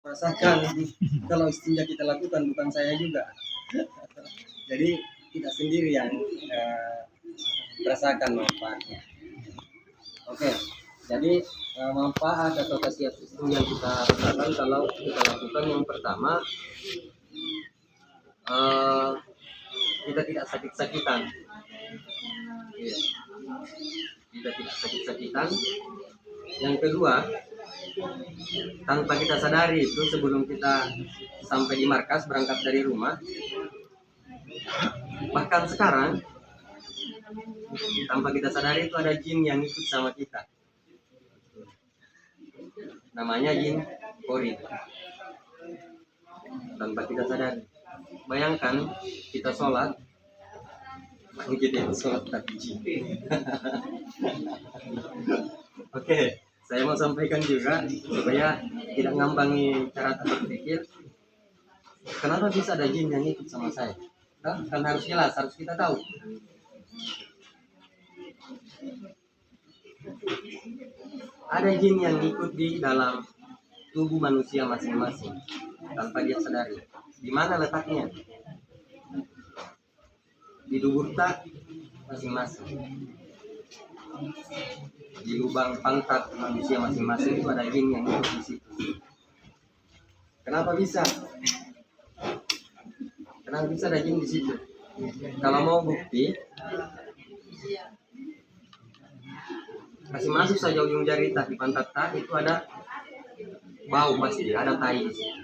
Rasakan kalau istinja kita lakukan bukan saya juga. Jadi tidak sendiri yang merasakan manfaatnya. Oke, jadi manfaat atau khasiat istinja yang kita rasakan kalau kita lakukan yang pertama, kita tidak sakit-sakitan. Iya. Kita tidak sakit-sakitan. Yang kedua, tanpa kita sadari itu sebelum kita sampai di markas berangkat dari rumah, bahkan sekarang tanpa kita sadari itu ada jin yang ikut sama kita, namanya jin kori. Tanpa kita sadari, bayangkan kita sholat, kita itu sholat tapi jin. Oke, saya mau sampaikan juga supaya tidak ngambangi cara berpikir. Kenapa bisa ada jin yang ikut sama saya? Kan harus jelas, harus kita tahu. Ada jin yang ikut di dalam tubuh manusia masing-masing tanpa dia sadari. Di mana letaknya? Di dubur tak masing-masing. Di lubang pantat manusia masing-masing itu ada jin yang ikut di situ. Kenapa bisa? Kenapa bisa ada jin di situ? Kalau mau bukti, kasih masuk saja ujung jari tak di pantat tak itu ada bau pasti, ada tai di situ.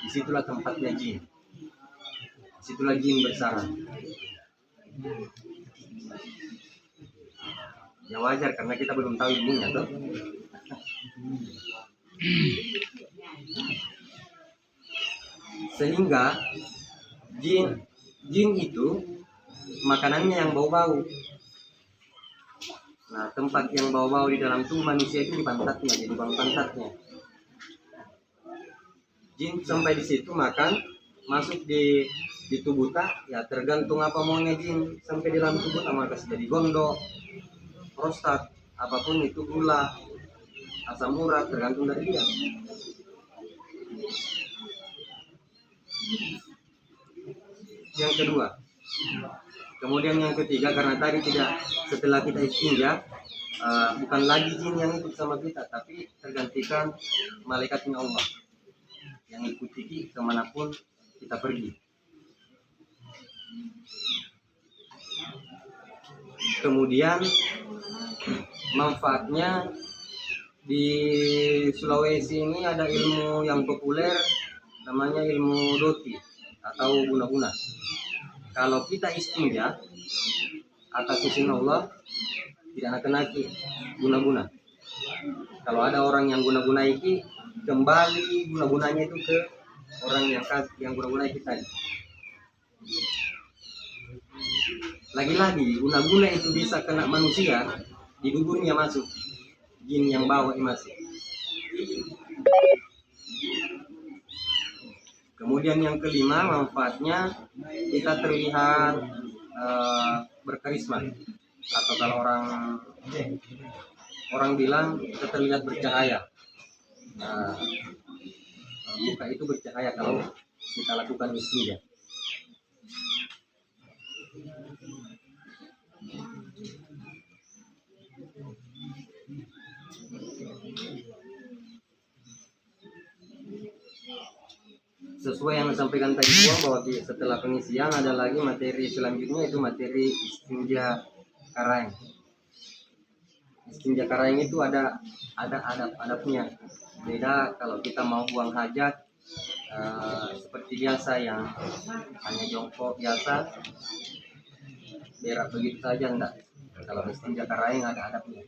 Disitulah tempatnya jin. Disitulah jin bersarang. Ya wajar karena kita belum tahu ilmunya tuh. Sehingga jin itu makanannya yang bau-bau. Nah, tempat yang bau-bau di dalam tubuh manusia itu di pantatnya, di lubang pantatnya. Jin sampai di situ makan, masuk di tubuh tak, ya tergantung apa maunya jin sampai di dalam tubuh tak, maka jadi gondok, prostat, apapun itu, gula, asam urat, tergantung dari dia. Yang kedua, kemudian yang ketiga, karena tadi tidak, setelah kita istinja, bukan lagi jin yang ikut sama kita, tapi tergantikan malaikatnya Allah yang ikuti kemanapun kita pergi. Kemudian manfaatnya di Sulawesi ini ada ilmu yang populer namanya ilmu doti atau guna-guna. Kalau kita istinja atas izin Allah tidak naki guna-guna. Kalau ada orang yang guna-guna iki, kembali guna-gunanya itu ke orang yang guna-guna kita. Lagi-lagi guna-guna itu bisa kena manusia, di duburnya masuk jin yang bawa masuk. Kemudian yang kelima, manfaatnya kita terlihat berkarisma, atau kalau orang bilang kita terlihat bercahaya. Muka itu bercahaya kalau kita lakukan istinja. Sesuai yang disampaikan tadi bahwa setelah pengisian ada lagi materi selanjutnya, itu materi istinja karaeng. Istinja karaeng itu ada adab-adabnya. Beda kalau kita mau buang hajat seperti biasa yang hanya jongkok biasa, berak begitu saja, enggak. Kalau istinja karaeng ada adabnya.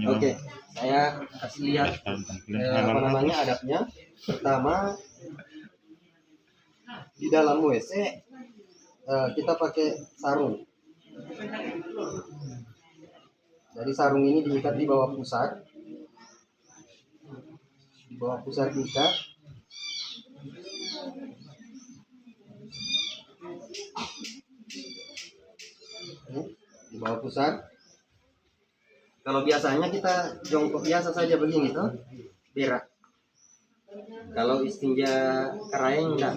Oke, saya kasih lihat adabnya. Pertama, di dalam WC kita pakai sarung. Jadi sarung ini diikat di bawah pusar. Di bawah pusar diikat. Di bawah pusar. Kalau biasanya kita jongkok biasa saja begini tuh, berak. Kalau istinja karaeng enggak.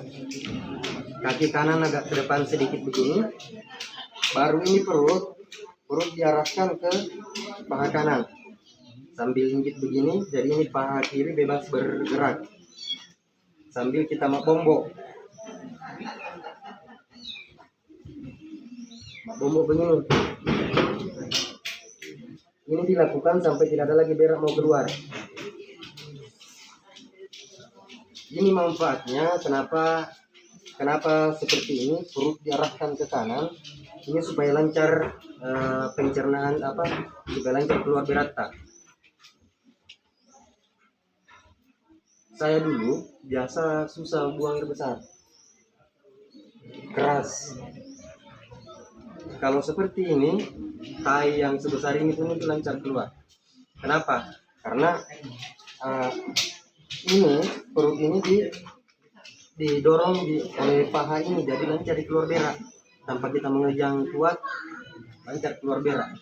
Kaki kanan agak ke depan sedikit begini. Baru ini perut diarahkan ke paha kanan. Sambil injit begini, jadi ini paha kiri bebas bergerak. Sambil kita bombok. Bombok begini. Ini dilakukan sampai tidak ada lagi berak mau keluar. Ini manfaatnya, kenapa seperti ini, perut diarahkan ke kanan. Ini supaya lancar pencernaan supaya lancar keluar berat. Saya dulu biasa susah buang air besar, keras. Kalau seperti ini, tai yang sebesar ini pun itu lancar keluar. Kenapa? Karena ini perut ini didorong oleh paha ini, jadi lancar keluar berak. Tanpa kita mengejang kuat, lancar keluar berak.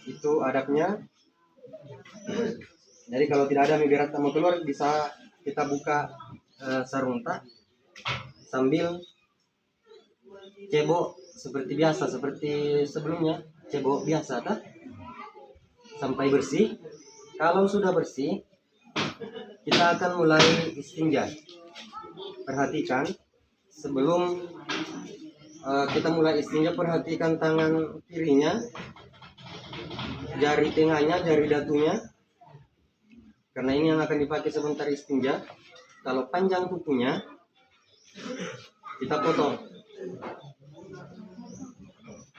Itu adabnya. Jadi kalau tidak ada berak mau keluar, bisa kita buka sarung tak sambil cebok seperti biasa, seperti sebelumnya, cebok biasa tak? Sampai bersih. Kalau sudah bersih, kita akan mulai istinja. Perhatikan sebelum kita mulai istinja, perhatikan tangan kirinya, jari tengahnya, jari datunya, karena ini yang akan dipakai sebentar istinja. Kalau panjang kukunya, kita potong.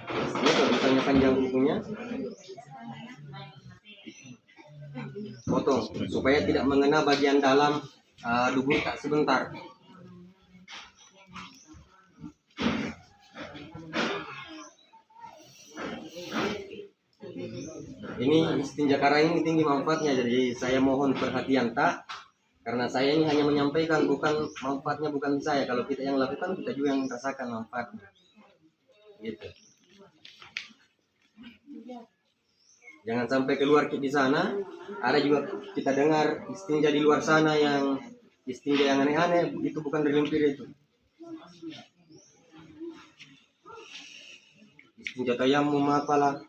Ini kalau misalnya panjang kukunya, potong supaya tidak mengena bagian dalam dubur tak sebentar. Ini istinja karaeng ini tinggi manfaatnya, jadi saya mohon perhatian tak, karena saya ini hanya menyampaikan, bukan manfaatnya bukan saya. Kalau kita yang lakukan, kita juga yang merasakan manfaatnya. Gitu. Jangan sampai keluar di sana. Ada juga kita dengar istinja di luar sana yang istinja yang aneh-aneh, itu bukan dari limpir itu. Istinja tayamum apalah.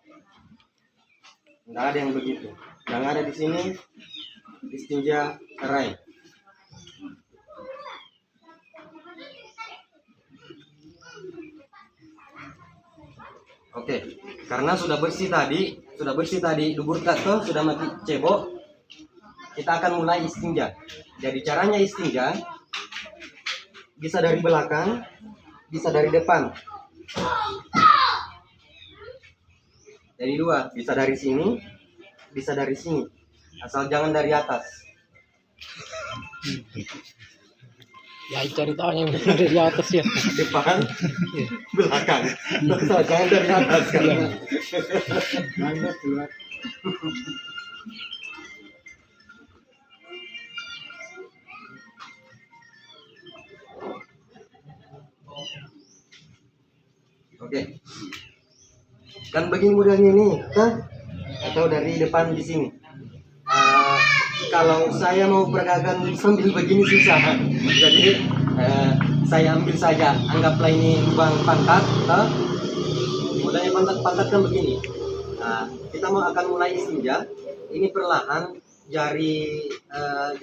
Nggak ada yang begitu. Yang ada di sini istinja karaeng. Oke, karena sudah bersih tadi dubur kato sudah mati cebok, kita akan mulai istinja. Jadi caranya istinja bisa dari belakang, bisa dari depan. Jadi dua, bisa dari sini, bisa dari sini. Asal jangan dari atas. Ya ceritanya dari atas ya. Depan, belakang. Asal jangan dari atas kan. Oke. Kan begini mudahnya ini, atau dari depan di sini. Kalau saya mau peragakan sambil begini susah, jadi saya ambil saja, anggaplah ini lubang pantat, mudahnya pantat kan begini. Kita akan mulai istinja, ini perlahan jari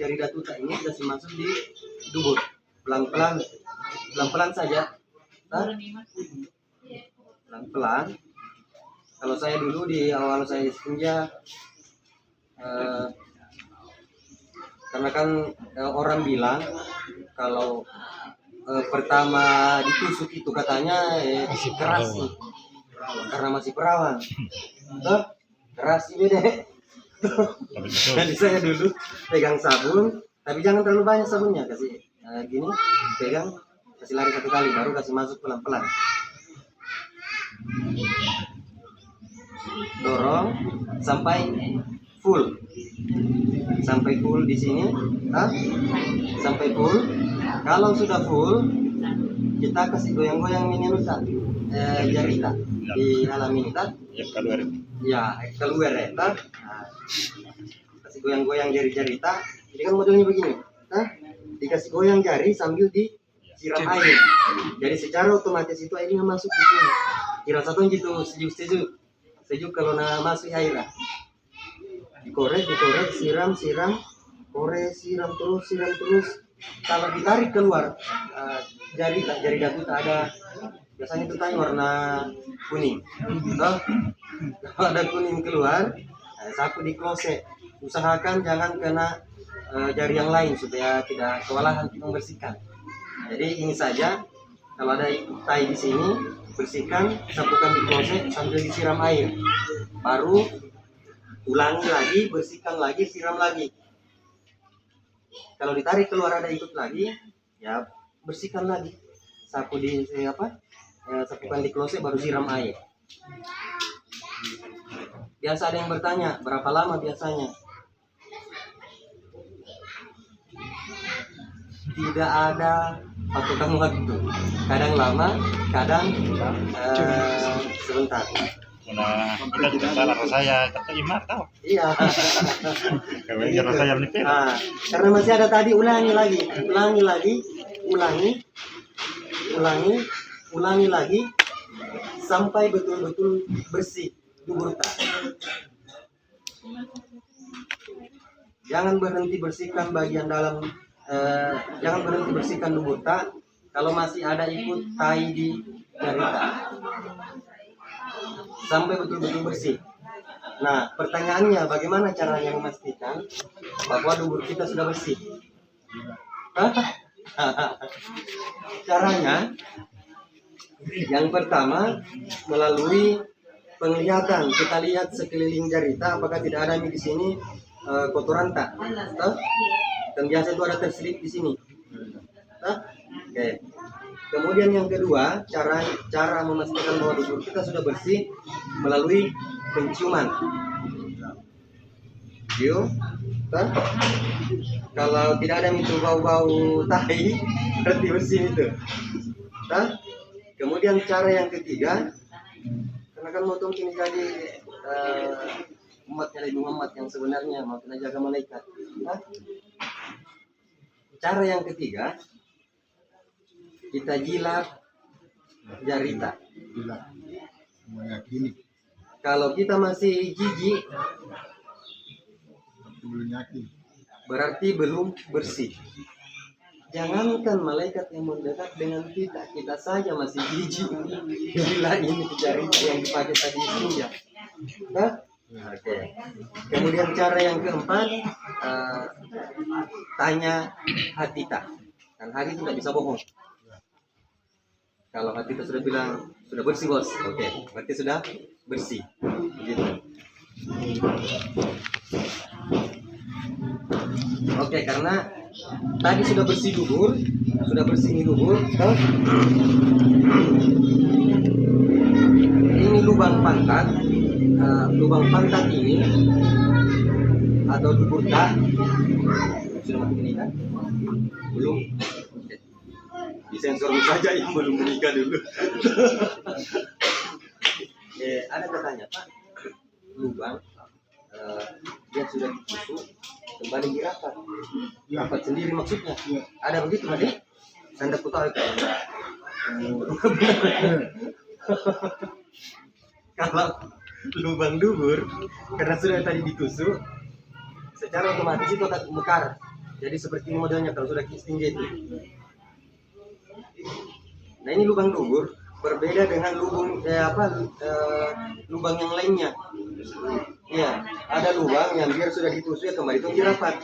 datuta ini kasih masuk di dubur, pelan-pelan saja, pelan-pelan. Kalau saya dulu di awal saya istinja, karena kan orang bilang kalau pertama ditusuk itu katanya masih keras sih, karena masih perawan, keras sih beda. Jadi saya dulu pegang sabun, tapi jangan terlalu banyak sabunnya, kasih gini, pegang, kasih lari satu kali, baru kasih masuk pelan-pelan. Dorong sampai full di sini, sampai full. Kalau sudah full, kita kasih goyang-goyang ini jari tak, di alam ini tak? Ya keluar. Ya keluar eta. Nah, kasih goyang-goyang jari-jari tak? Jadi kan modelnya begini, nah dikasih goyang jari sambil disiram air. Jadi secara otomatis itu airnya masuk di sini. Kira satu gitu sejuk kalau masuk air lah. Dikorek, siram, siram terus. Kalau ditarik keluar jari datu tak ada, biasanya itu tanya warna kuning. Kalau ada kuning keluar, sapu di klose. Usahakan jangan kena jari yang lain supaya tidak kewalahan membersihkan. Jadi ini saja, kalau ada tai di sini, bersihkan, sapukan di klose sambil disiram air. Baru ulangi lagi, bersihkan lagi, siram lagi. Kalau ditarik keluar ada ikut lagi, ya bersihkan lagi. Sapu di sapukan di klose baru siram air. Biasa ada yang bertanya, berapa lama biasanya? Tidak ada patokan waktu. Kadang lama, kadang sebentar. Nah, kita juga salah saya kata Imar tahu. Iya. Kalau saya menipis. Nah, karena masih ada tadi ulangi lagi sampai betul-betul bersih dubur tak. Jangan berhenti bersihkan bagian dalam, jangan berhenti bersihkan dubur tak kalau masih ada ikut tai di jari tak. Sampai betul-betul bersih. Nah, pertanyaannya bagaimana caranya memastikan bahwa dubur kita sudah bersih? Caranya yang pertama melalui penglihatan. Kita lihat sekeliling jarita apakah tidak ada di sini kotoran tak? Dan biasa itu ada terselip di sini. Oke. Kemudian yang kedua, cara memastikan bahwa dubur kita sudah bersih melalui penciuman. Kalau tidak ada itu bau-bau tai, berarti bersih itu. Kemudian cara yang ketiga, karena kan motong ini jadi umatnya Nabi Muhammad yang sebenarnya mau kena jaga malaikat. Cara yang ketiga, kita jilat jarita. Kalau kita masih jijik, berarti belum bersih. Jangankan malaikat yang mendekat dengan kita, kita saja masih jijik. Gila ini jarita yang dipakai tadi itu ya. Oke. Kemudian cara yang keempat, tanya hati tak. Dan hati itu tidak bisa bohong. Kalau hati kita sudah bilang sudah bersih bos, oke, berarti sudah bersih. Begitu. Oke, karena tadi sudah bersih dubur, ini lubang pantat ini atau dubur tak sudah mati ini kan? Belum. Disensor saja yang belum menikah dulu. Ada katanya Pak, lubang dia sudah ditusuk kembali dirapat. Rapat sendiri maksudnya. Ada begitu tadi? Anda tahu itu. Kalau lubang dubur karena sudah tadi ditusuk, secara otomatis itu akan mekar. Jadi seperti modelnya kalau sudah kisting gitu. Nah ini lubang dubur berbeda dengan lubang yang lainnya. Ya, ada lubang yang biar sudah ditusuk ya kembali itu dirapat.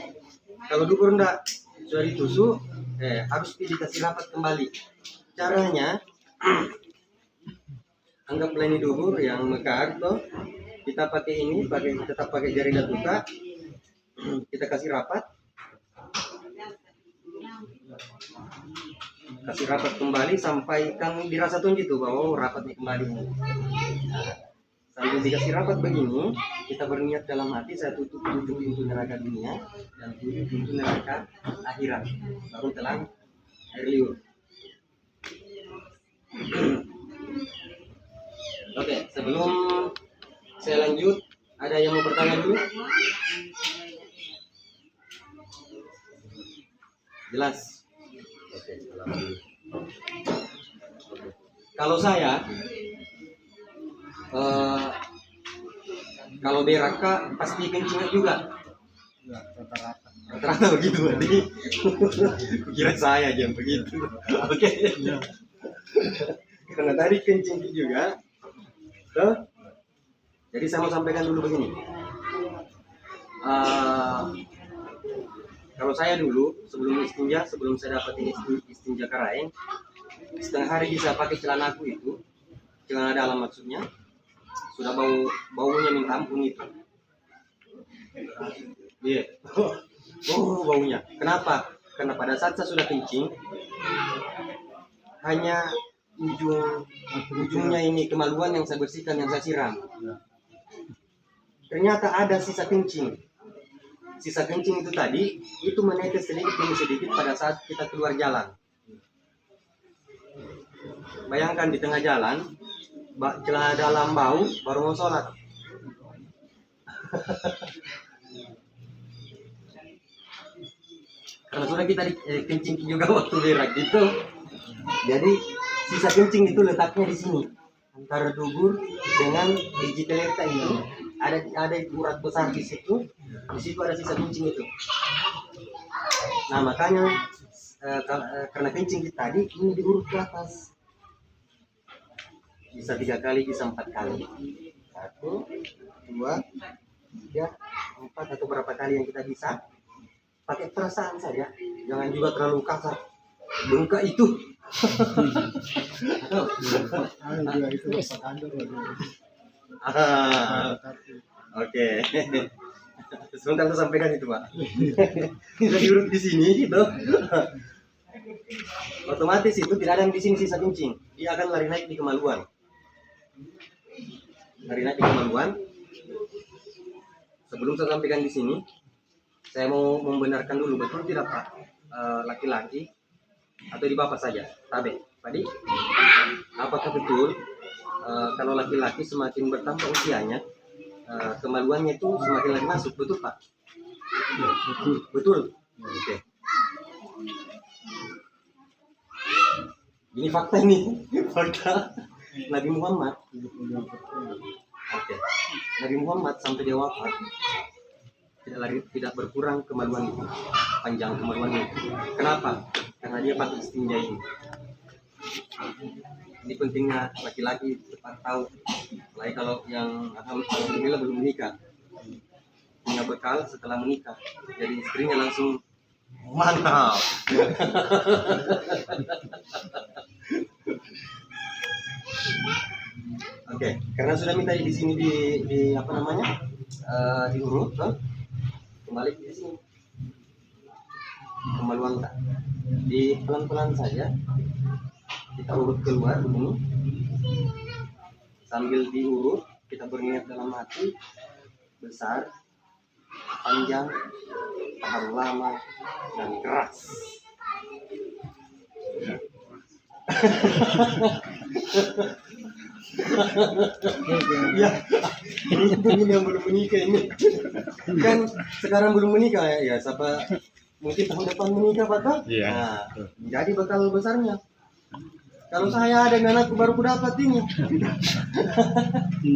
Kalau dubur enggak, sudah ditusuk, harus dikasih rapat kembali. Caranya, anggaplah ini dubur yang mekar, toh kita pakai ini, tetap pakai jari datuka, kita kasih rapat kembali sampai kan dirasa tuh gitu bahwa rapatnya kembali. Sambil dikasih rapat begini, kita berniat dalam hati saya tutup 7 pintu neraka dunia dan 7 pintu neraka akhirat, baru telan air liur. Oke, sebelum saya lanjut, ada yang mau bertanya dulu? Jelas? Oke, alhamdulillah. Kalau saya, kalau berak pasti kencing juga. Rata-rata begitu berarti. Kira saya aja yang begitu. Oke. Karena tadi kencing juga. Tuh. Jadi saya mau sampaikan dulu begini. Kalau saya dulu sebelum istinja, sebelum saya dapat istinja karaeng, setengah hari bisa pakai celana aku itu, celana dalam maksudnya, sudah baunya minta ampun itu. Iya. Oh, baunya. Kenapa? Karena pada saat saya sudah kencing, hanya ujungnya ini kemaluan yang saya bersihkan, yang saya siram. Ternyata ada sisa kencing. Sisa kencing itu tadi, itu menetes sedikit demi sedikit pada saat kita keluar jalan. Bayangkan di tengah jalan, celana dalam bau, baru mau sholat. Karena sudah kita kencing juga waktu berak gitu. Jadi sisa kencing itu letaknya di sini antara dubur dengan biji teleta ini. Ada urat besar di situ ada sisa kencing itu. Nah makanya karena kencing kita tadi ini diurut ke atas, bisa 3 kali, bisa 4 kali, 1, 2, 3, 4 atau berapa kali yang kita bisa. Pakai perasaan saja, jangan juga terlalu kasar. Bengkak itu. Oke. Sebentar saya sampaikan itu, Pak. Kita diurut di sini gitu. Otomatis itu tidak ada yang di sini sisa kencing. Dia akan lari naik di kemaluan. Lari naik di kemaluan. Sebelum saya sampaikan di sini, saya mau membenarkan dulu, betul tidak Pak, laki-laki atau di bapak saja, tabe, tadi, apakah betul kalau laki-laki semakin bertambah usianya, kemaluannya itu semakin lagi masuk, betul Pak? Ya, betul. Betul. Oke. Ini fakta nih, fakta Nabi Muhammad. Oke. Nabi Muhammad sampai dia wafat tidak berkurang kemaluan itu, panjang kemaluan itu. Kenapa? Karena dia pakai istinja ini. Ini pentingnya laki-laki cepat tahu. Apalagi kalau yang alhamdulillah belum menikah, punya bekal setelah menikah, jadi istrinya langsung mantap. Oke, karena sudah minta di sini di apa namanya diurut, kembali di sini kemaluan tak, di pelan-pelan saja kita urut keluar begini, sambil diurut kita berniat dalam hati besar, panjang, tahan lama dan keras. Ya, ini yang belum menikah ini. Kan sekarang belum menikah ya, siapa mungkin tahun depan menikah Pak. Iya. Nah, jadi bekal besarnya. Kalau saya ada anakku baru dapat ini.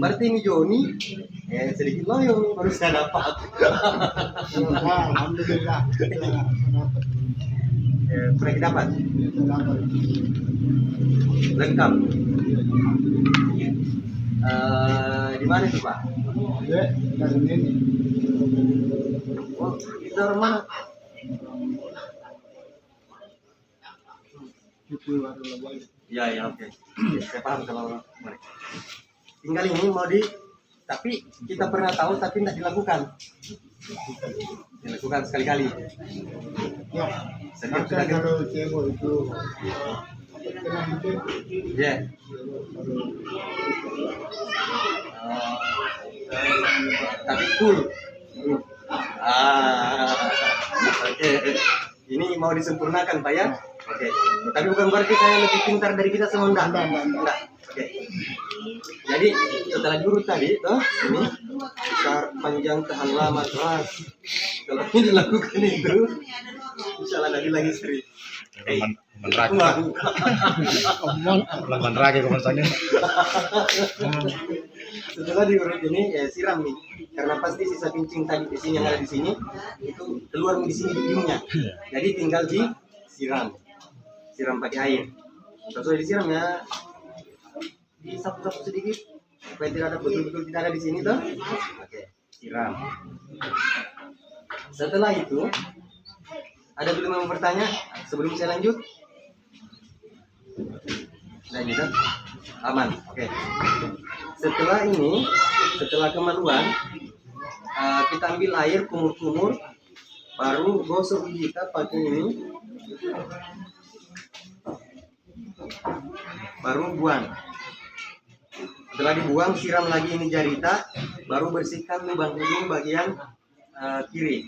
Berarti ini Joni sedikit loyong nih baru saya dapat. Alhamdulillah. Pernah dapat? Lengkap. Di mana itu Pak? Oh, di daerah mana? Ya, oke. Saya paham kalau mereka. Tinggal ini mau tapi kita pernah tahu tapi tidak dilakukan. Dilakukan sekali-kali. Ya, Setiap maka kalau cewek itu ya. Tapi cool. Oke. Ini mau disempurnakan Pak ya? Oke. Tapi bukan berarti saya lebih pintar dari kita semua enggak. Oke. Jadi setelah diurut tadi, toh ini besar, panjang, tahan lama, keras. Kalau ini dilakukan itu, insya Allah lagi seri. Menragi. Pelanggan ragi kemasannya. Setelah diurut ini ya siram nih, karena pasti sisa kencing tadi di sini yang ada di sini itu keluar di sini di ujungnya. Jadi tinggal disiram pakai air. Setelah disiram ya, disapu-sapu sedikit supaya tidak ada betul-betul tidak ada di sini toh. Oke, siram. Setelah itu ada belum yang mau bertanya sebelum saya lanjut? Lanjut, aman. Oke. Setelah ini, setelah kemaluan, kita ambil air kumur-kumur, baru gosok kita pakai ini, baru buang. Setelah dibuang, siram lagi ini jarita, baru bersihkan lubang hidung bagian kiri.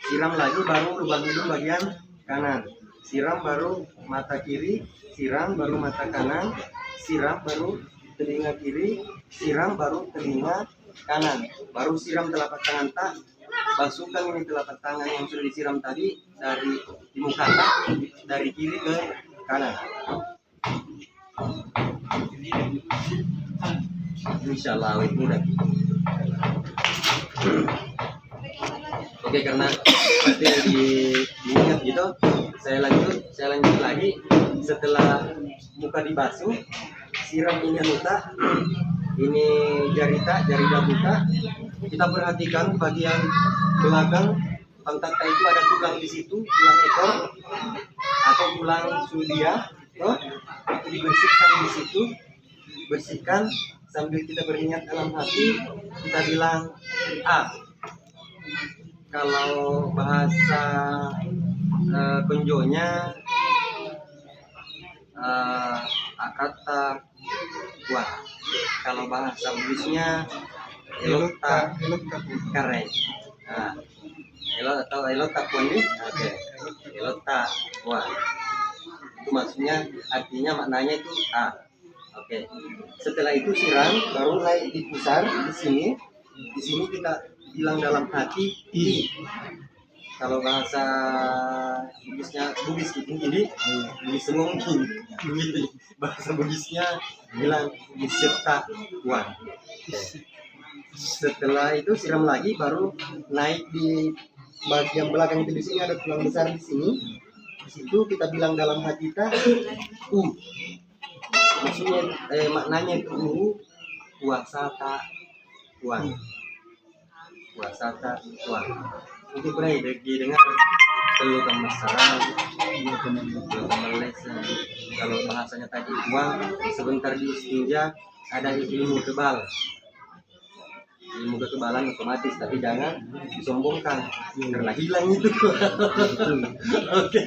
Siram lagi, baru lubang hidung bagian kanan. Siram baru mata kiri, siram baru mata kanan, siram baru telinga kiri, siram baru telinga kanan. Baru siram telapak tangan tak, basuhkan ini telapak tangan yang sudah disiram tadi dari di muka tak, dari kiri ke kanan. Insyaallah awet mudah. Oke, karena pasti diingat gitu, saya lanjut lagi. Setelah muka dibasuh, siram ini luta, ini jarita buka. Kita perhatikan bagian belakang pantat itu ada tulang di situ, tulang ekor atau tulang sudia, itu dibersihkan di situ, bersihkan sambil kita berniat dalam hati, kita bilang A. Kalau bahasa konjonya akata wah, kalau bahasa Bugisnya elota karen. Nah, elota kuani, oke, elota wah. Itu maksudnya, artinya maknanya itu A. Oke. Setelah itu siram, baru naik di pusar di sini. Di sini kita bilang dalam hati I. Kalau bahasa Bugisnya Bugis gitu, jadi Bugis semua mungkin. Bahasa Bugisnya bilang Iseta Wan. Setelah itu siram lagi, baru naik di bagian belakang itu, di sini ada tulang besar di sini. Di situ kita bilang dalam hati kita maksudnya maknanya itu puasata Tuhan. Puasata Tuhan. Itu pernah didengar telu kemasaran, kalau bahasanya tadi uang, sebentar di istinja ada ilmu tebal. Ilmu kekebalan otomatis, tapi jangan disombongkan karena hilang itu. Oke.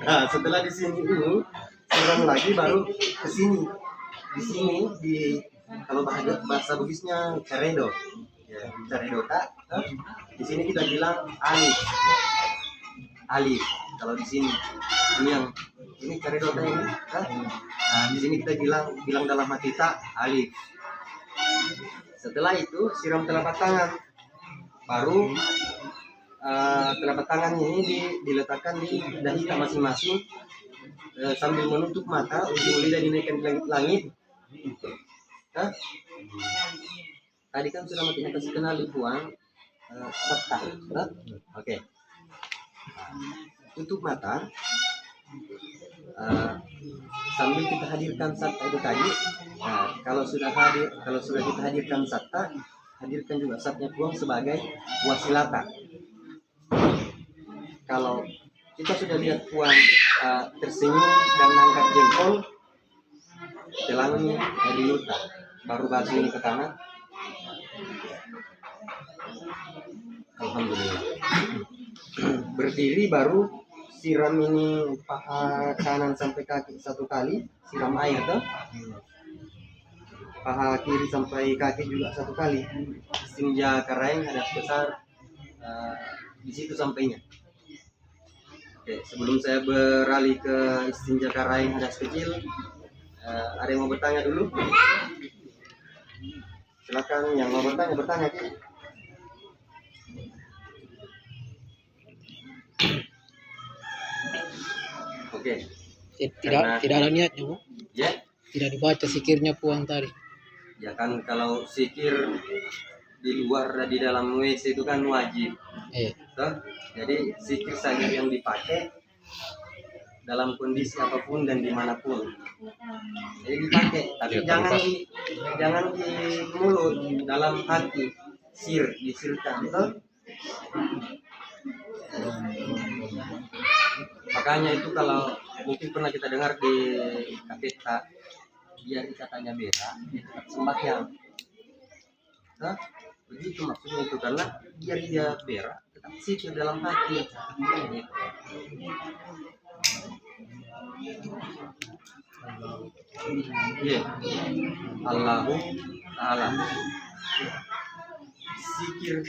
Nah, setelah di sini dulu siram lagi, baru ke sini. Di sini kalau bahasa Bugisnya caredo. Ya, caredo tak. Di sini kita bilang alif. Alif. Kalau di sini ini caredo tak ini. Nah, di sini kita bilang dalam hati tak alif. Setelah itu siram telapak tangan, baru telapak tangan ini diletakkan di dahi kita masing-masing, sambil menutup mata, ujung lidah dinaikkan ke langit. Tadi kan sudah kita kasih kenal puang serta, oke. Tutup mata, sambil kita hadirkan satta itu tadi. Nah, kalau sudah kita hadirkan satta, hadirkan juga satnya puang sebagai wasilata. Kalau kita sudah lihat puang tersenyum dan angkat jempol, telangnya dari luta, baru basuh ini ke kanan. Alhamdulillah. Berdiri, baru siram ini paha kanan sampai kaki satu kali, siram air tuh. Paha kiri sampai kaki juga satu kali. Istinja karaeng ada sebesar di situ sampainya. Oke, sebelum saya beralih ke istinja karaeng hadas kecil, ada yang mau bertanya dulu? Silakan yang mau bertanya Ki. Oke. Tidak ada niatnya, Bu. Ya. Tidak dibaca sikirnya puang tadi. Ya kan kalau zikir di luar dan di dalam WC itu kan wajib. Toh? Jadi zikir saja yang dipakai dalam kondisi apapun dan dimanapun. Jadi dipakai, tapi jangan di mulut, dalam hati, disirkan. Toh? Makanya itu kalau mungkin pernah kita dengar di KPK, biar ikatanya beda, dia tetap sembahyang. Nah, begitu maksudnya itu, karena biar dia berak tetap zikir dalam hati. Iya, Allahu Ta'ala. Zikir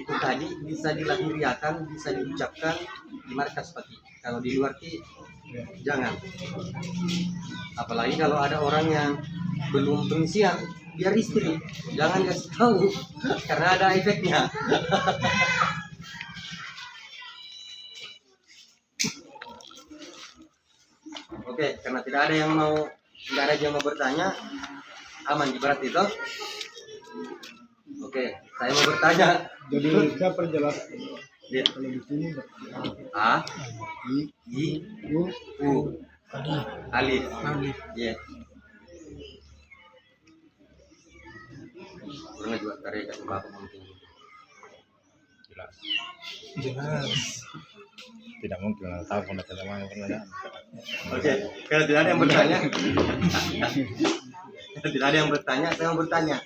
itu tadi bisa dilahiriakan, bisa diucapkan di markas pati. Kalau di luar ki jangan. Apalagi kalau ada orang yang belum pengisian, biar istri jangan kasih tahu karena ada efeknya. Oke, karena tidak ada yang mau bertanya, aman berarti itu. Oke, saya mau bertanya. Jadi saya perjelas Ya. kalau di sini A, I, U, U, Alif. Ya. Pernah juga karya kasih bapak mungkin. Jelas. Tidak mungkin tahu pernah penanyaan. Oke, kalau tidak ada yang bertanya, tidak ada yang bertanya, saya mau bertanya.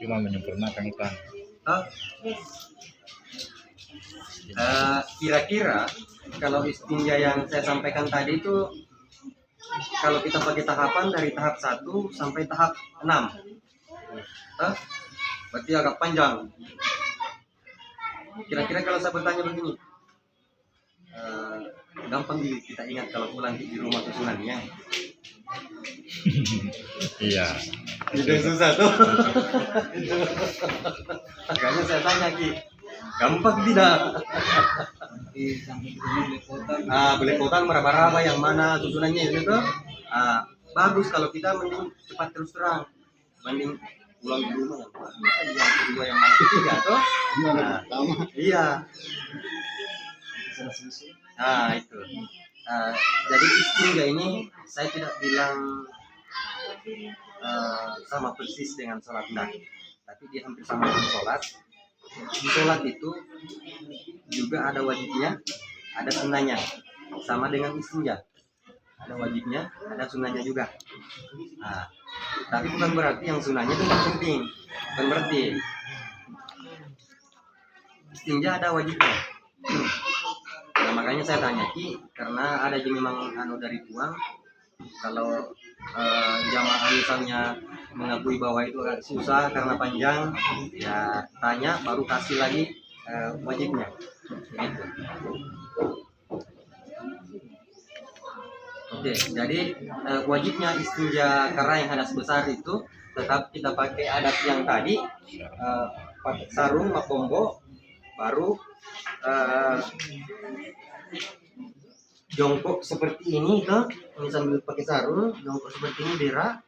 Cuma menyempurnakan iklan. Kira-kira kalau istinja yang saya sampaikan tadi itu, kalau kita pakai tahapan dari tahap 1 sampai tahap 6, berarti agak panjang. Kira-kira kalau saya bertanya begini, gampang kita ingat kalau pulang di rumah susunannya. Iya. Itu susah tuh. Makanya saya tanya Ki, gampang tidak? Belepotan meraba-raba yang mana susunannya itu tuh. Bagus kalau kita mending cepat terus terang, mending pulang di rumah yang kedua yang mana ketiga tuh. Iya. Itu. Jadi istinja ini saya tidak bilang sama persis dengan sholat nabi, tapi dia hampir sama dengan sholat. Di sholat itu juga ada wajibnya, ada sunnahnya, sama dengan istinja. Ada wajibnya, ada sunnahnya juga. Tapi bukan berarti yang sunnahnya itu nggak penting, bukan berarti. Istinja ada wajibnya. Nah, makanya saya tanya Ki, karena ada memang dari puang, kalau jamaah misalnya mengakui bahwa itu agak susah karena panjang, ya tanya baru kasih lagi wajibnya. Gitu. Oke, jadi wajibnya istinja karena yang hadas besar itu tetap kita pakai adat yang tadi, pakai sarung makombo, baru jongkok seperti ini tuh, sambil pakai sarung, jongkok seperti ini, berak.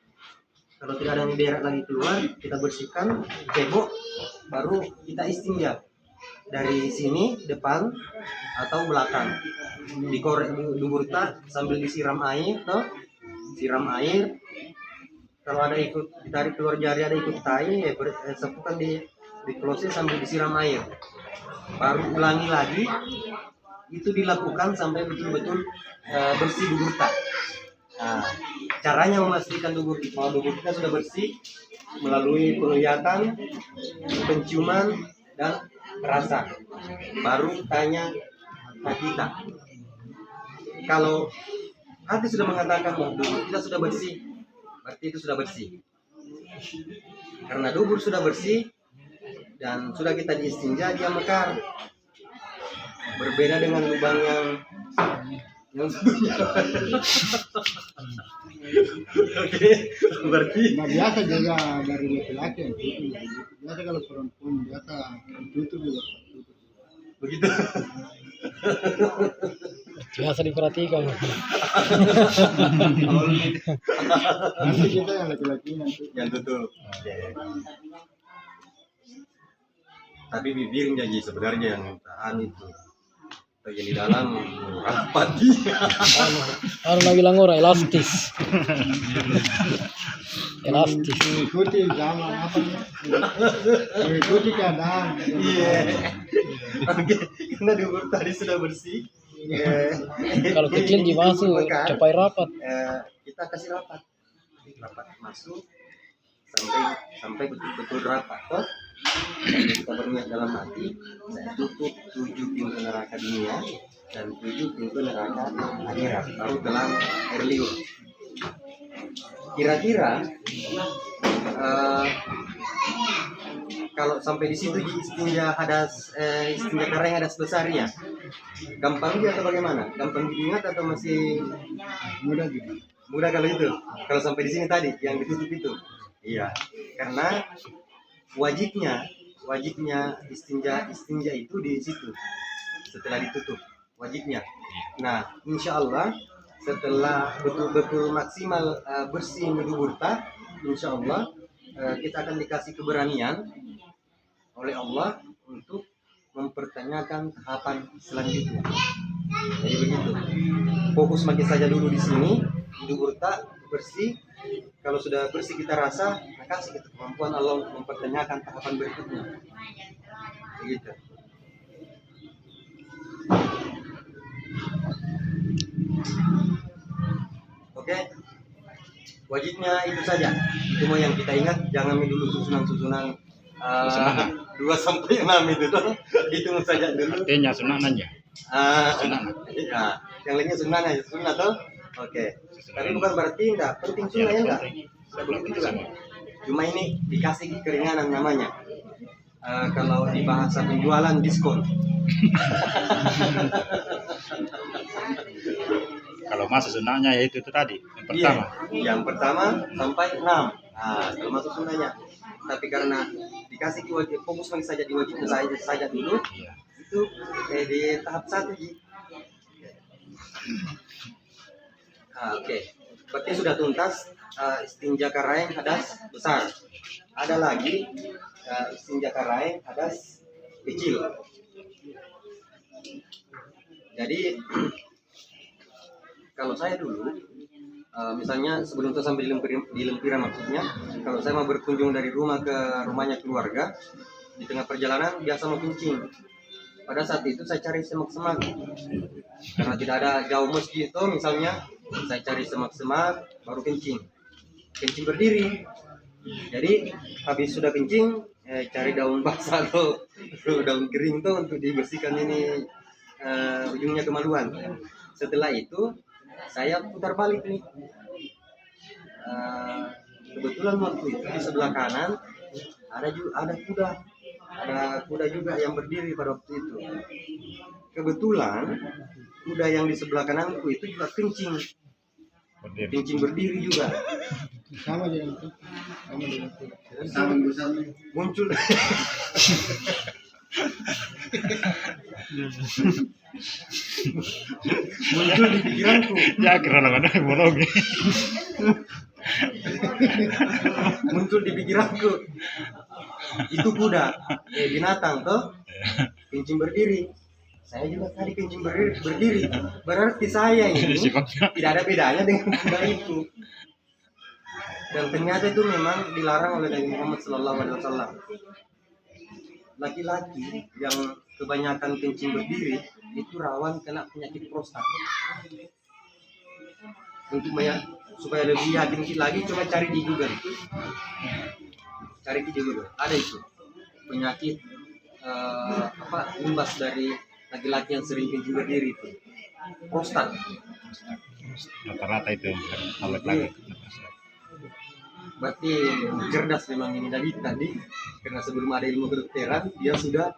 Kalau tidak ada yang berak lagi keluar, kita bersihkan, cebok, baru kita istinja dari sini depan atau belakang. Dikorek dubur tak sambil disiram air, tuh, siram air. Kalau ada ikut ditarik keluar jari, ada ikut tai, sepukan di close sambil disiram air. Baru ulangi lagi. Itu dilakukan sampai betul-betul bersih dubur tak. Caranya memastikan dubur kita sudah bersih melalui penglihatan, penciuman, dan rasa. Baru tanya kita. Kalau hati sudah mengatakan bahwa dubur kita sudah bersih, berarti itu sudah bersih. Karena dubur sudah bersih dan sudah kita diistinja, dia mekar. Berbeda dengan lubang yang sebelumnya. Oke, berarti Nah biasa juga dari laki-laki yang tutup. Biasa kalau perempuan biasa tutup juga. begitu. Biasa diperhatikan. Nanti kita yang laki-laki nanti. Yang tutup. Oke. Tapi bibirnya Ji sebenarnya yang tahan itu. Bagian di dalam rapat. Harus lagi bilang orang elastis. Elastis. Mengikuti zaman apa nih? Mengikuti keadaan. Iya. Oke, karena dubur tadi sudah bersih. Kalau kecil dimasuk, Makan. capai rapat. Kita kasih rapat masuk sampai betul-betul rapat toh. Dan kita berniat dalam hati, saya tutup 7 pintu neraka dunia dan 7 pintu neraka akhirat, baru telan air liur. Kira-kira kalau sampai di situ istinja kareng hadas besarnya gampang dia atau bagaimana? Gampang diingat atau masih Mudah juga. mudah kalau itu? Kalau sampai di sini tadi yang ditutup itu, iya, karena wajibnya istinja itu di situ setelah ditutup wajibnya. Nah, insya Allah setelah betul-betul maksimal bersih mudurta, insya Allah kita akan dikasih keberanian oleh Allah untuk mempertanyakan tahapan selanjutnya. Jadi begitu. Fokus makin saja dulu di sini, mudurta bersih. Kalau sudah bersih kita rasa, nah kasih kita kemampuan Allah mempertanyakan tahapan berikutnya. Begitu. Oke. Wajibnya itu saja. Itu mau yang kita ingat, jangan dulu susunan-susunan 2 sampai 6 itu tuh. Hitung saja dulu. Artinya sunanannya. Ya, yang lainnya sunnah tuh. Oke. Tapi bukan berarti enggak penting sunnahnya enggak. Enggak begitu juga. Cuma ini dikasih keringanan namanya. Kalau di bahasa penjualan diskon. Kalau masa sunahnya ya itu tadi yang pertama. Iya, yang pertama sampai 6. Nah, termasuk sunnahnya. Tapi karena dikasih fokus saja di wajibnya saja dulu. Iya. Itu di tahap 1 Ji. Oke. Berarti sudah tuntas istinja karaeng hadas besar. Ada lagi istinja karaeng hadas kecil. Jadi kalau saya dulu misalnya sebelum itu sampai di lempiran maksudnya, kalau saya mau berkunjung dari rumah ke rumahnya keluarga, di tengah perjalanan biasa mau kencing. Pada saat itu saya cari semak-semak karena tidak ada jauh masjid itu, misalnya saya cari semak-semak baru kencing berdiri. Jadi habis sudah kencing cari daun basah atau daun kering tuh untuk dibersihkan ini ujungnya kemaluan. Setelah itu saya putar balik nih. Kebetulan waktu itu di sebelah kanan ada kuda juga yang berdiri pada waktu itu. Kebetulan kuda yang di sebelah kananku itu juga kencing berdiri juga. Sama dengan itu. Muncul muncul di pikiranku. Ya kira mana monologi. Muncul di pikiranku. Itu kuda, binatang toh, kencing berdiri. Saya juga tadi kencing berdiri. Berarti saya ini tidak ada bedanya dengan kuda itu. Dan ternyata itu memang dilarang oleh Nabi Muhammad SAW. Laki-laki yang kebanyakan kencing berdiri itu rawan kena penyakit prostat. Untuk supaya lebih yakin lagi, coba cari di Google. Ada itu penyakit imbas dari laki-laki yang sering kencing berdiri itu prostat. Rata-rata itu awet lagi. Berarti cerdas memang ini tadi karena sebelum ada ilmu kedokteran dia sudah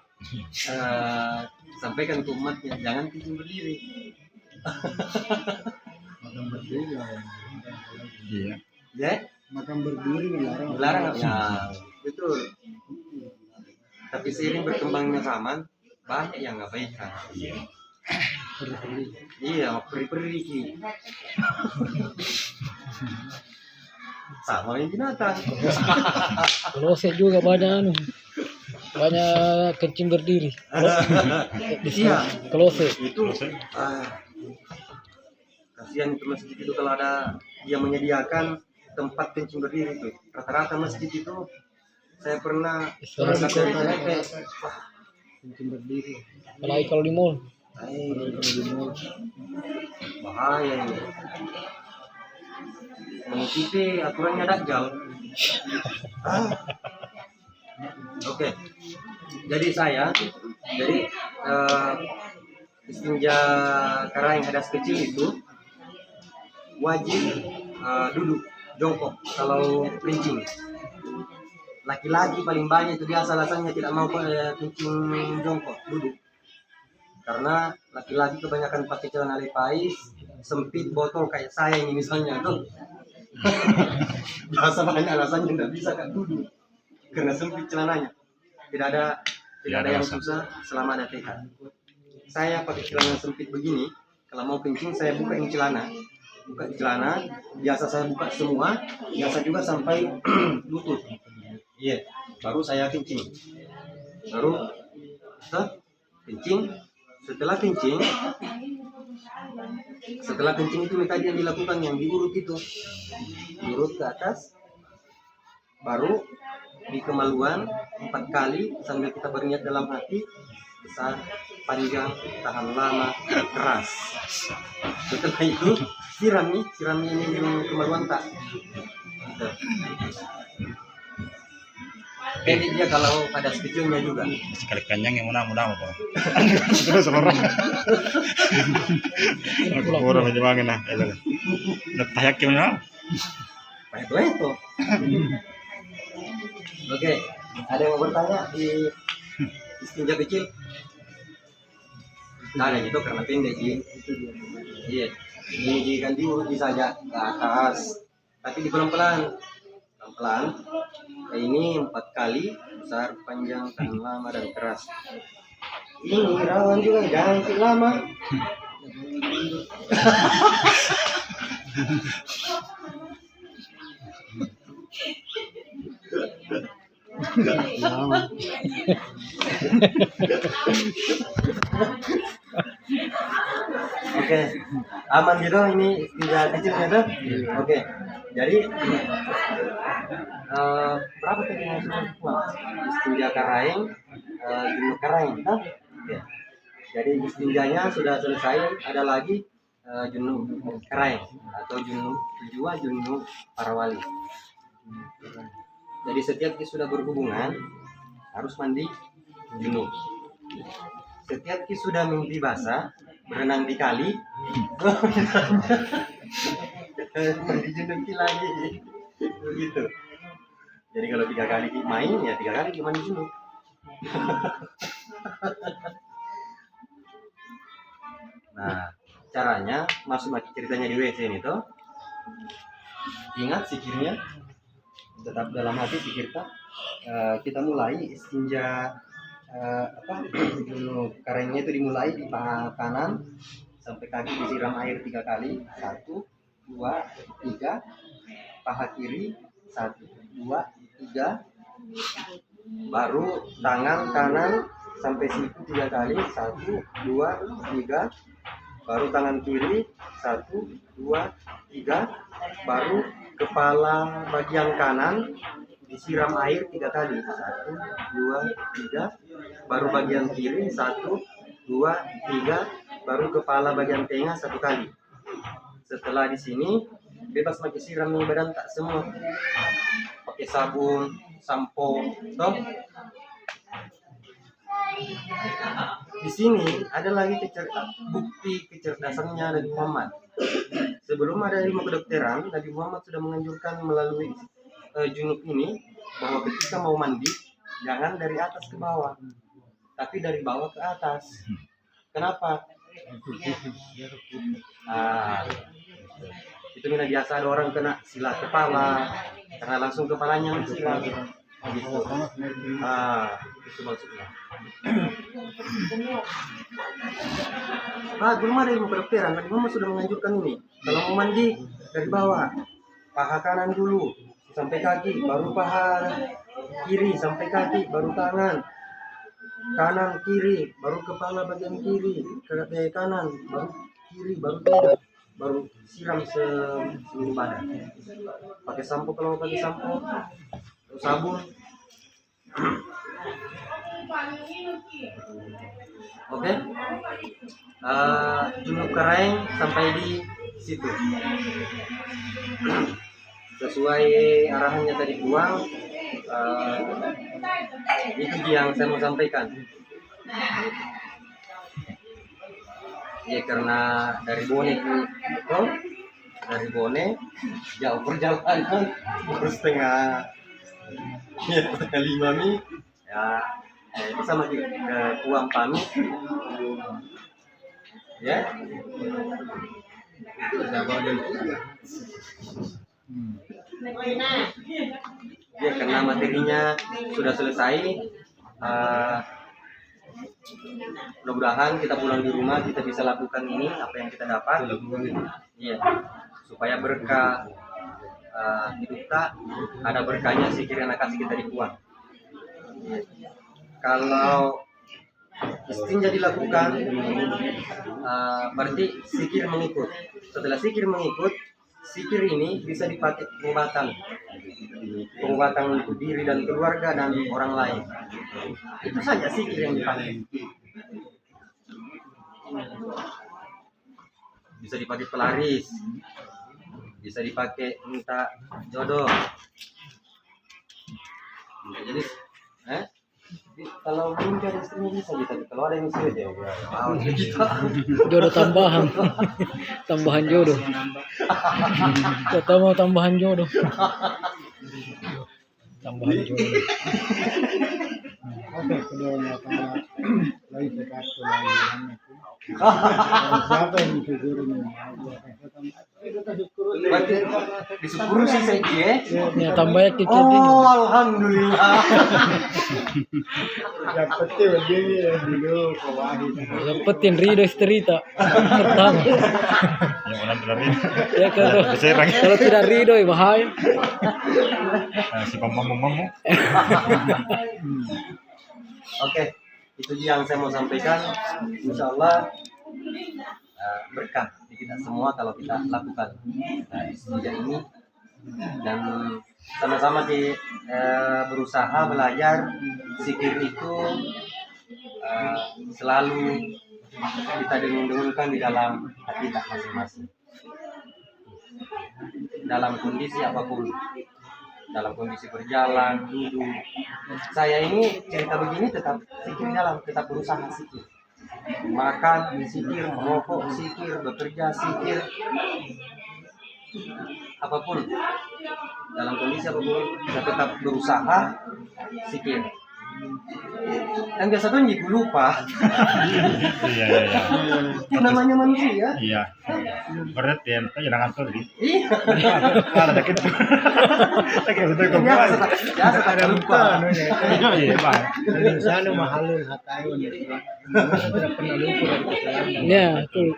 sampaikan ke umatnya jangan kencing berdiri. juga. Iya. Ya, Makam berdiri dilarang. dilarang ya, betul. Tapi seiring berkembangnya zaman, banyak yang ngabaikan. Iya, peri-peri ki. Sama yang binatang. Kloset juga banyak banyak kencing berdiri. Iya, Kloset. itu kasihan itu masjid itu kalau ada yang menyediakan tempat kencing berdiri itu. Rata-rata masjid itu saya pernah berangkat dari TNP. Wah, Kencing berdiri. Apalagi kalau di mall. bahaya ini. Mengikuti aturannya Dajjal. Oke. Jadi istinja karaing hadas kecil itu wajib duduk jongkok kalau kencing. Laki-laki paling banyak itu biasa alasannya tidak mau kencing jongkok, duduk. Karena laki-laki kebanyakan pakai celana levi's, sempit botol kayak saya ini misalnya tuh. Biasa banyak alasannya tidak bisa kan duduk karena sempit celananya. Tidak ada yang susah selama ada tekad. Saya pakai celana sempit begini, kalau mau kencing saya buka ini celana, biasa saya buka semua, biasa juga sampai lutut. Iya, baru saya kencing. Kencing. Setelah kencing itu tadi yang dilakukan yang diurut itu, diurut ke atas, baru di kemaluan 4 kali sambil kita berniat dalam hati, besar, panjang, tahan lama, keras. Setelah itu sirami ini di kemaluan tak. Jadi dia kalau pada kecilnya juga. Sekali kenyang yang mudah-mudah apa? Terus orang. Orang menjemangin nah. Netayak gimana? Baik itu. Oke, ada yang mau bertanya di istinja kecil? Nah, ada gitu karena pendek sih. Iya. Ini kan diurut saja ke atas, tapi di pelan-pelan. Ini 4 kali, besar, panjang, tahan lama dan keras. Ini rawan juga, jangan lama. Oke, aman gitu ini istinja kecilnya tuh. Oke, jadi berapa tadi yang sudah istinja karaing, junub karaing, kan? Oke. Jadi istinjanya sudah selesai, ada lagi junub karaing atau junub jua, junub para wali. Jadi setiap kita sudah berhubungan harus mandi junub. Setiap kita sudah mimpi basah, berenang di kali, mandi junub lagi, begitu. Jadi kalau 3 kali main ya 3 kali mandi junub. Nah, caranya masuk lagi ceritanya di WC ini tuh. Ingat zikirnya, tetap dalam hati zikir kita mulai istinja dulu karenanya itu dimulai di paha kanan sampai kaki disiram air 3 kali, 1, 2, 3, paha kiri 1, 2, 3, baru tangan kanan sampai siku 3 kali, 1, 2, 3, baru tangan kiri 1, 2, 3, baru kepala bagian kanan disiram air 3 kali, 1, 2, 3, baru bagian kiri 1, 2, 3, baru kepala bagian tengah 1 kali. Setelah di sini bebas pakai siram nih badan tak semua, pakai sabun, sampo, toh. Di sini ada lagi bukti kecerdasannya Nabi Muhammad. Sebelum ada ilmu kedokteran, Nabi Muhammad sudah menganjurkan melalui junub ini bahwa ketika mau mandi jangan dari atas ke bawah, tapi dari bawah ke atas. Kenapa? Itu mina biasa ada orang kena silat kepala karena langsung kepalanya silat gitu. Itu maksudnya. Belum ada ilmu kedokteran. Tadi Mama sudah menganjurkan ini. Kalau mau mandi dari bawah, paha kanan dulu sampai kaki, baru paha kiri sampai kaki, baru tangan kanan kiri, baru kepala bagian kiri, ke kanan, baru kiri, baru tidak, baru siram seluruh badan. Pakai sampo kalau mau pakai sampo, sabun. Oke. Junub kering sampai di situ. Sesuai arahannya tadi buang. Itu yang saya mau sampaikan. Ya karena dari Bone itu, dari Bone jauh perjalanan baru setengah 5 nih ya. Itu sama ke uang pamit ya. Ya karena materinya sudah selesai, mudah-mudahan kita pulang di rumah kita bisa lakukan ini apa yang kita dapat, ya supaya berkah hidup tak ada berkahnya sikir yang kasih kita dibuang. Kalau istinja dilakukan, berarti sikir mengikut. Setelah sikir mengikut, sikir ini bisa dipakai pengobatan untuk diri dan keluarga dan orang lain. Itu saja sikir yang dipakai. Bisa dipakai pelaris, bisa dipakai minta jodoh. Jadi, kalau belum ada istrinya bisa gitu, tapi kalau ada yang sudah ya Jodoh tambahan. Tambahan jodoh. Kita mau tambahan jodoh. Tambahan jodoh. Oke, keduanya karena lagi dekat siapa yang disyukurin ini? berarti disyukuri sih saya dia. Ya tambah ya tiket ini. Oh, alhamdulillah. Yang penting begini dulu kawahi. Dapetin Ridho cerita pertama. Yang mana benar ini? Ya kalau tidak Ridho bahaya. Si pemomong-momong. Oke, itu yang saya mau sampaikan. Insya Allah berkah di kita semua kalau kita lakukan istinja ini dan sama-sama berusaha belajar zikir itu selalu kita dengung-dengungkan di dalam hati kita masing-masing dalam kondisi apapun, dalam kondisi berjalan, duduk. Saya ini cerita begini tetap zikir dalam, tetap berusaha zikir. Makan zikir, merokok zikir, bekerja zikir, apapun dalam kondisi apapun kita tetap berusaha zikir. Dan biasa tuh jadi lupa. Iya. Yang namanya manusia. Iya. Berat ya, jangan ngantor di. Iya. Ada gitu. Betul Biasa tak lupa. Iya, Pak. Sana mahalun hatai tidak pernah lupa dari kesalahan. Ya, itu.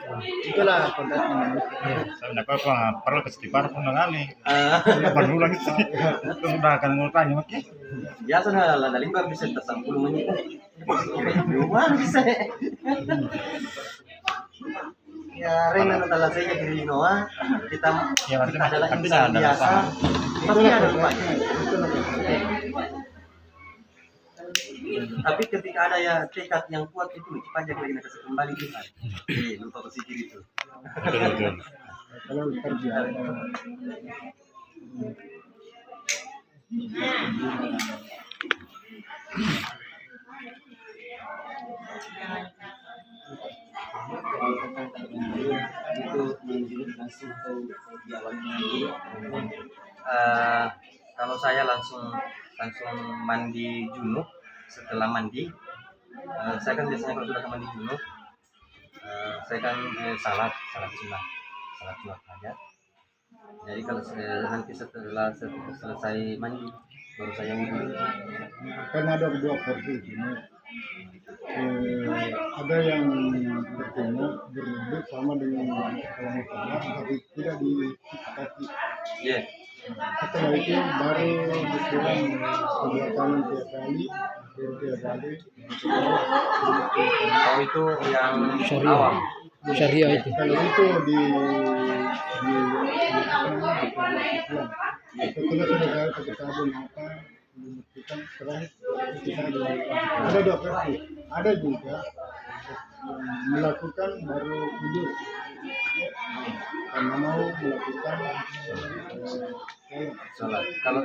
Itulah kontaknya manusia. Saya nak perlu kesetipan pun ngali. Baru lagi sih. Sudah akan ngultanya oke. Biasa na limbah bisa tersampul menit. Lumayan bisa. Ya, Rena adalah saya di Noah. Kita Ya, adalah artinya insan ada biasa. masalah. Pasti ada lupanya. Tapi ketika ada ya tekad yang kuat itu pajak lagi nak kasih kembali kita. Lupa berpikir itu. Betul. Kalau terbiasa. Kalau saya langsung mandi junub. Setelah mandi saya kan biasanya kalau sudah mandi junub saya kan salat sunat hajat. Jadi kalau nanti setelah selesai mandi baru saya wudhu. Kan ada dua versi ini. Ada yang bertemu berwudhu sama dengan kalau mau sholat tapi tidak di kaki. Iya. Setelah itu baru disiram 2 kali 3 kali, baru 3 kali. Oh itu yang Syariah. awam. Syariah itu. Kalau itu di setelah sudah pakai sabun apa kita terakhir kita ada 2 versi. Ada juga melakukan baru wudhu karena mau melakukan Sholat. Kalau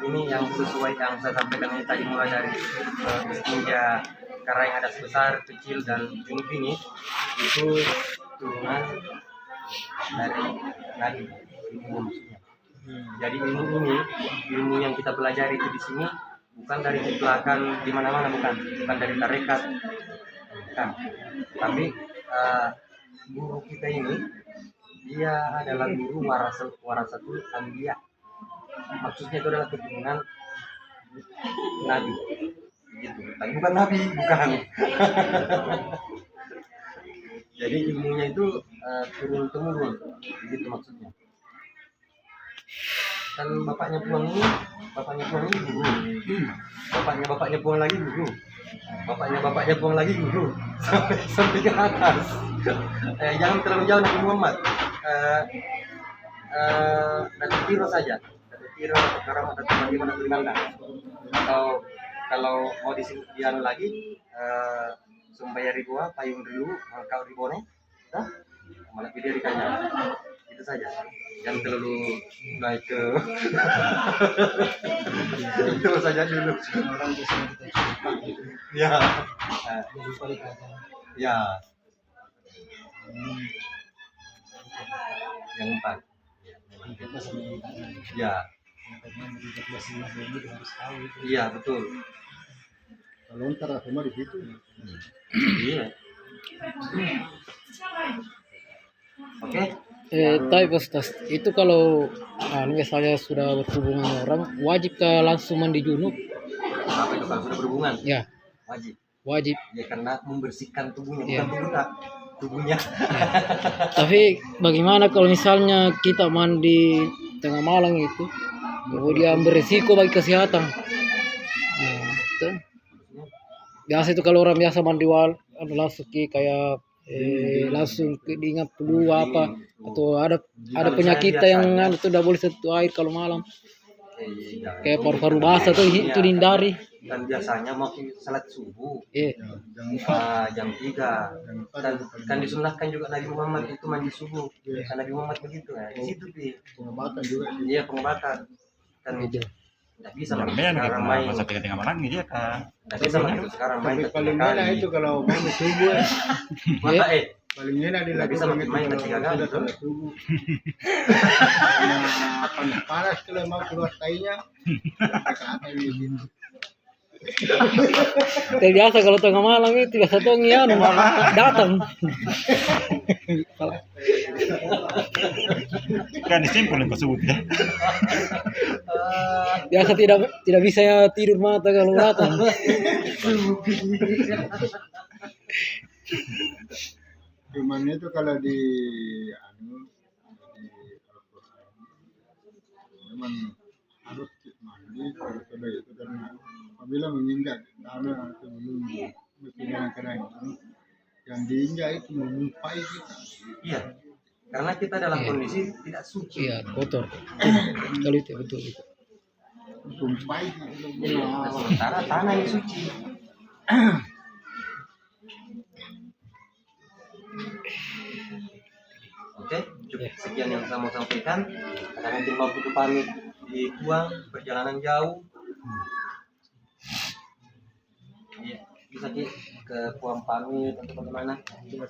ini yang sesuai yang saya sampaikan ini tadi mulai dari istinja karena yang ada sebesar, kecil dan junub ini itu turunan dari Nabi ilmu maksudnya. Jadi ilmu yang kita pelajari itu di sini bukan dari ciptakan di mana-mana, bukan dari tarekat, bukan. Tapi guru kita ini dia adalah guru warasatul anbiya. Maksudnya itu adalah keturunan Nabi. Gitu. Tapi bukan Nabi, bukan. Jadi ilmunya itu turun temurun, begitu maksudnya. Kan bapaknya Puang ini guru. Bapaknya Puang lagi guru. Bapaknya Puang lagi guru. Sampai ke atas. Jangan terlalu jauh Nabi Muhammad. Nabi Tiro saja. Nabi Tiro atau Karam atau bagaimana bagaimana. Atau kalau mau dianu lagi Sumbaya Ribuan, payung dulu, kau ribone, malah video dikanya. Itu saja. Jangan terlalu naik ke itu saja dulu. orang biasanya kita cepat gitu. Ya. Ya. Yang 4. Kita sama yang tadi. Ya. Karena dari 14 ini harus tahu itu. Iya, betul. Kalau ntar semua di situ. Iya. Oke. Tapi Ustaz, itu kalau misalnya sudah berhubungan orang, wajibkah langsung mandi junub? Apa itu kalau sudah berhubungan? Ya, Wajib. wajib. Ya karena membersihkan tubuhnya, Iya. bukan tubuhnya. Tapi bagaimana kalau misalnya kita mandi tengah malam itu, kemudian beresiko bagi kesehatan? Nah, itu. Biasa itu kalau orang biasa mandi langsung kayak langsung diingat dulu apa atau ada penyakit yang itu tidak boleh sentuh air kalau malam kayak paru-paru basah tuh itu dihindari. Dan biasanya mau salat subuh jam 3 dan disunahkan juga Nabi Muhammad itu mandi subuh. Karena Nabi Muhammad begitu ya. Di situ Pengobatan juga. Iya, pengobatan. Dan Gitu. tidak bisa Jamnya sekarang main. masa tengah malam dia kan. Tidak bisa begitu sekarang main. Tapi paling enak itu kalau main di subuh ya. Maka Paling enak Nggak bisa dilakukan itu main kalau 3 kali, sudah tuh. salat subuh. Karena panas kalau mau keluar tainya. Kata ini. Tapi biasa kalau tengah malam itu biasa tuh datang. Kan disimpul yang tersebut ya. Biasa tidak bisa ya tidur mata kalau datang. Cuman itu kalau di Al-Quran memang harus mandi kalau sudah itu karena apabila menginjak tanah sebelum berpindah ke yang diinjak itu menyerupai kita. iya. Karena kita dalam kondisi tidak suci. Iya, kotor. Kalau itu betul itu. Sumpai itu Nah, sementara tanah yang suci. Oke, cukup sekian yang saya mau sampaikan. Karena mungkin mau butuh pamit di Puang, perjalanan jauh. Iya, bisa ke Puang pamit atau bagaimana? Iya.